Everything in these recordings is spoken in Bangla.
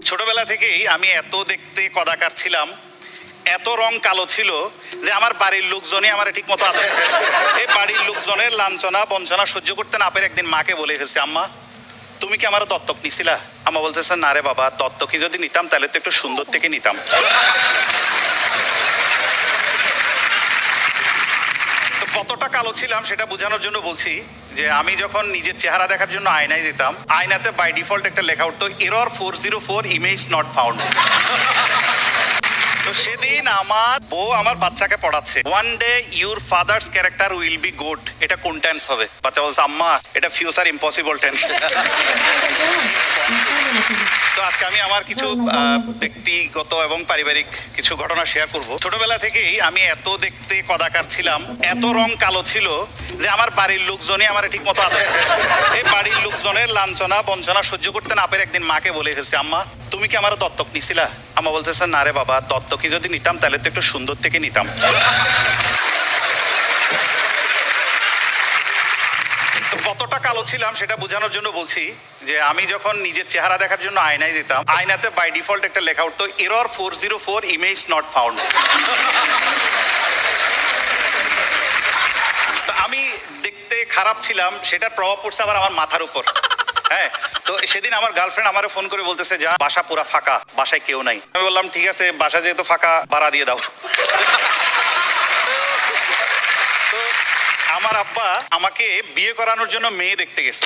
ছোটবেলা থেকেই আমি এত দেখতে কদাকার ছিলাম, এত রং কালো ছিল যে আমার বাড়ির লোকজনই আমার ঠিক মতো আদর করে। এই বাড়ির লোকজনের লাঞ্ছনা বঞ্চনা সহ্য করতে না পেরে একদিন মাকে বলে ফেলছি, আম্মা তুমি কি আমার দত্তক নিছিলা? আম্মা বলতেছে, না রে বাবা, দত্তক যদি নিতাম তাহলে তো একটু সুন্দর থেকে নিতাম। তো কতটা কালো ছিলাম সেটা বোঝানোর জন্য বলছি যে আমি যখন নিজের চেহারা দেখার জন্য আয়নায় যেতাম, আয়নাতে বাই ডিফল্ট একটা লেখা উঠতো, এরর 404, ইমেজ নট ফাউন্ড। তো সেদিন আমার বউ আমার বাচ্চাকে পড়াচ্ছে, one day your father's character will be good. এটা কোন টেন্স হবে? বাচ্চা বলছে, আম্মা এটা ফিউচার ইম্পসিবল টেন্স। তো আজকে আমি আমার কিছু ব্যক্তিগত এবং পারিবারিক কিছু ঘটনা শেয়ার করব। ছোটবেলা থেকেই আমি এত দেখতে কদাকার ছিলাম, এত রং কালো ছিল যে আমার বাড়ির লোকজনই আমার ঠিক মতো আদর করে। এই বাড়ির লোকজনের লাঞ্ছনা বঞ্চনা সহ্য করতে না পেরে একদিন মাকে বলে ফেলছি, আম্মা তুমি কি আমার দত্তক নিছিলা? আম্মা বলতেছে, না রে বাবা, দত্তক যদি নিতাম তাহলে তো একটু সুন্দর থেকে নিতাম। তো কতটা কালো ছিলাম সেটা বোঝানোর জন্য বলছি যে আমি যখন নিজের চেহারা দেখার জন্য আয়নায় যেতাম, আয়নাতে বাই ডিফল্ট একটা লেখা উঠতো, এরর 404, ইমেজ নট ফাউন্ড। তো আমি দেখতে খারাপ ছিলাম, সেটার প্রভাব পড়ছে আবার আমার মাথার উপর। হ্যাঁ, তো সেদিন আমার গার্লফ্রেন্ড আমারে ফোন করে বলতেছে, যা বাসা পুরা ফাঁকা, বাসায় কেউ নাই। আমি বললাম, ঠিক আছে, বাসা যেহেতু ফাঁকা ভাড়া দিয়ে দাও। আমার আব্বা আমাকে বিয়ে করানোর জন্য মেয়ে দেখতে গেছে।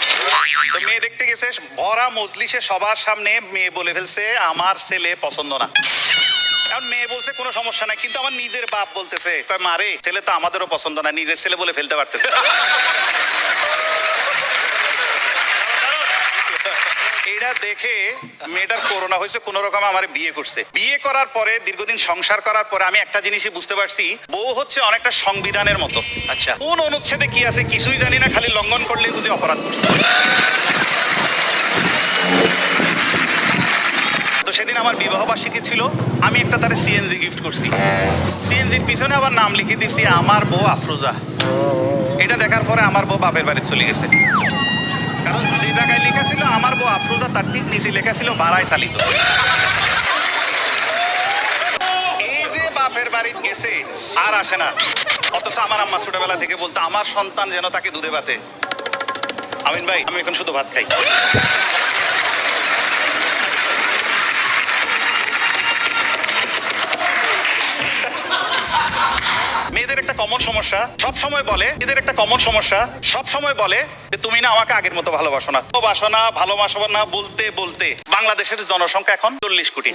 তো মেয়ে দেখতে গেছে, ভরা মজলিসে সবার সামনে মেয়ে বলে ফেলছে আমার ছেলে পছন্দ না। এখন মেয়ে বলছে কোনো সমস্যা নাই, কিন্তু আমার নিজের বাপ বলতেছে, মারে ছেলে তো আমাদেরও পছন্দ না, নিজের ছেলে বলে ফেলতে পারতেছে। এটা দেখে মেয়েটার করোনা হয়েছে, কোন রকম আমার বিয়ে করছে। বিয়ে করার পরে দীর্ঘদিন সংসার করার পরে আমি একটা জিনিসই বুঝতে পারছি, বউ হচ্ছে অনেকটা সংবিধানের মতো। আচ্ছা, কোন অনুচ্ছেদে কি আছে কিছুই জানি না, খালি লঙ্ঘন করলে যদি অপরাধ করছে। তো সেদিন আমার বিবাহ বার্ষিকী ছিল, আমি একটা তারে সিএনজি গিফট করছি। সিএনজির পিছনে আবার নাম লিখে দিছি আমার বউ আফরোজা। এটা দেখার পরে আমার বউ বাপের বাড়ি চলে গেছে, কারণ যে জায়গায় লেখা ছিল আমার বউ আফরোজা তার ঠিক নিচে লেখা ছিল বাড়াই চালিত। এই যে বাপের বাড়ি গেছে আর আসে না। অথচ আমার আম্মা ছোটবেলা থেকে বলতো, আমার সন্তান যেন তাকে দুধে ভাতে। আমিন ভাই, আমি এখন শুধু ভাত খাই। মেয়েদের একটা কমন সমস্যা সব সময় বলে, এদের একটা কমন সমস্যা সব সময় বলে যে তুমি না আমাকে আগের মতো ভালোবাসো না। ভালোবাসো না বলতে বলতে বাংলাদেশের জনসংখ্যা এখন 40 কোটি।